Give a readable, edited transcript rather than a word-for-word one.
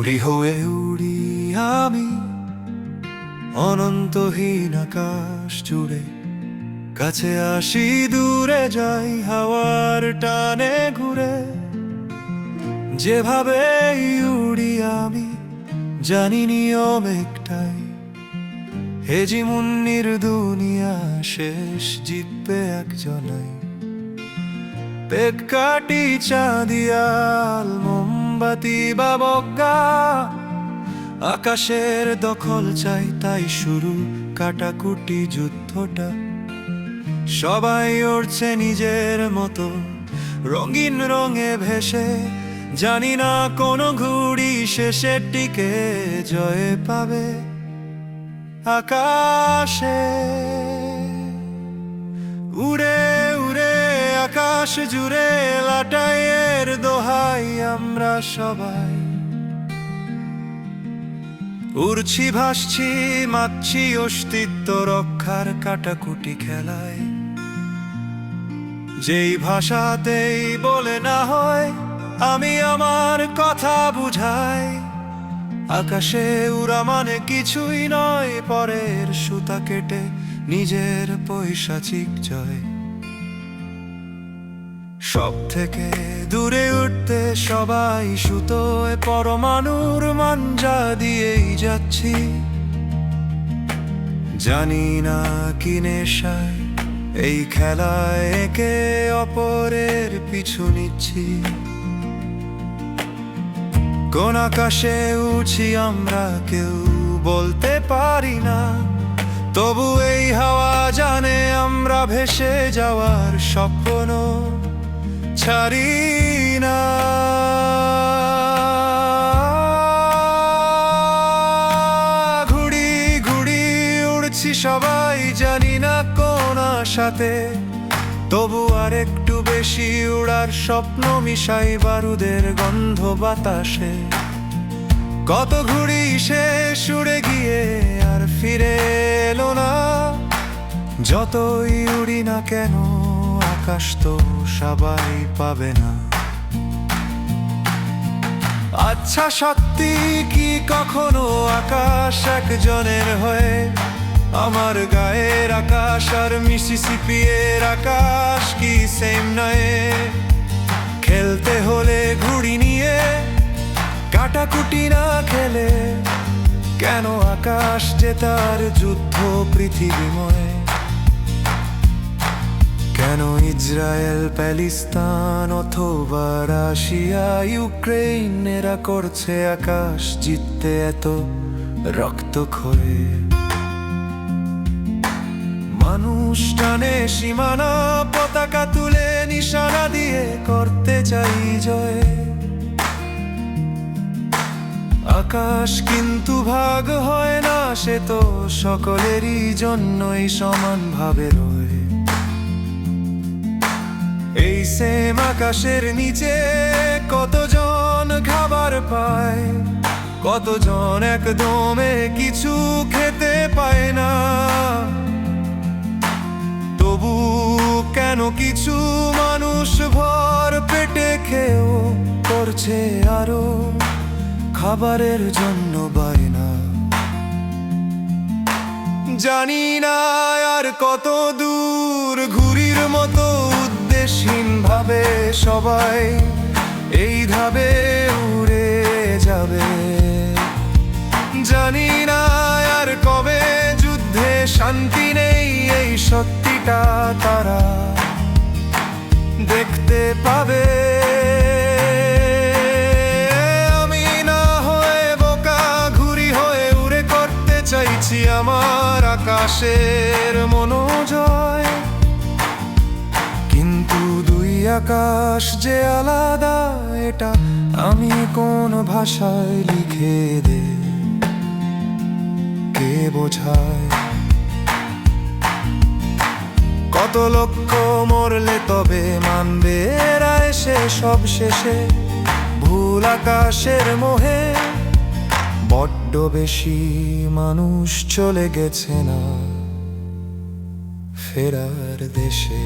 উড়ি হয়ে উড়ি আমি অনন্তহীন আকাশ জুড়ে, কাছে আসি দূরে যাই হাওয়ার টানে ঘুরে। যেভাবে উড়ি আমি জানি নিয়ম একটাই, হেজি মুন্নির দুনিয়া শেষ জিতবে একজনাই। পেট কাটি চাঁদিয়াল মোমবাতি বা বজ্ঞা, আকাশের দখল চাই তাই শুরু কাটাকুটি যুদ্ধটা। সবাই উড়ছে নিজের মতো রঙিন রঙে ভেসে, জানি না কোন ঘুড়ি শেষের দিকে জয় পাবে। আকাশে উড়ে উড়ে আকাশ জুড়ে লাটাইয়ের দোহাই আমরা সবাই। উড়ছি ভাসছি মাতছি অস্তিত্ব রক্ষার কাটাকুটি খেলায়। যেই ভাষাতেই বলে না হয় আমি আমার কথা বুঝাই। আকাশে উড়া মানে কিছুই নয় পরের সুতা কেটে নিজের পৈশাচিক জয়। সব থেকে দূরে উঠতে সবাই সুতোয় পরমাণুর মাঞ্জা দিয়েই যাচ্ছি। জানি না কি নেশায় এই খেলায় একে অপরের পিছু নিচ্ছি। কোন আকাশে উড়ছি আমরা কেউ বলতে পারি না, তবু এই হাওয়া জানে আমরা ভেসে যাওয়ার স্বপ্ন ছাড়ি না। ঘুড়ি ঘুড়ি উড়ছি সবাই জানি না কোন আশাতে, তবু আর একটু বেশি উড়ার স্বপ্ন মিশাই বারুদের গন্ধ বাতাসে। কত ঘুড়ি শেষ উড়ে গিয়ে আর ফিরে এলো না। যতই উড়ি না কেন আকাশ তো সবাই পাবে না। আচ্ছা সত্যি কি কখনো আকাশ একজনের হয়ে? আমার গায়ের আকাশ আর মিসিসিপি এর আকাশ কি সেম নয়? খেলতে হলে ঘুড়ি নিয়ে কাটাকুটি না খেলে কেন আকাশ জেতার যুদ্ধ পৃথিবীময়? কেন ইসরায়েল প্যালেস্তাইন অথবা রাশিয়া ইউক্রেন এরা করছে আকাশ জিততে এত রক্তক্ষয়ী? মানুষ টানে সীমানা পতাকা তুলে নিশানা দিয়ে করতে চাই জয়। আকাশ কিন্তু ভাগ হয় না, সে তো সকলেরই জন্যই সমানভাবে রয়। এই সেম আকাশের নিচে কতজন খাবার পায়, কতজন একদমে কিছু খেতে পায় না। তবু কেন কিছু মানুষ ভর পেটে খেয়েও করছে আরো খাবারের জন্য বায়না? জানি না আর কত দূর ঘুড়ির মতো উদ্দেশ্যহীন ভাবে সবাই এই ধাবে উড়ে যাবে। জানি না আর কবে যুদ্ধে শান্তি নেই, এই সত্যিটা তারা দেখতে পাবে। আমি না হয়ে বোকা ঘুড়ি হয়ে উড়ে করতে চাইছি আমার আকাশের মনোজয়। কিন্তু দুই আকাশ যে আলাদা এটা আমি কোন ভাষায় লিখে দে কে বোঝায়? কত লক্ষ মরলে তবে মানবে এরা এসে সব শেষে ভুল আকাশের মোহে? বড্ড বেশি মানুষ চলে গেছে না ফেরার দেশে।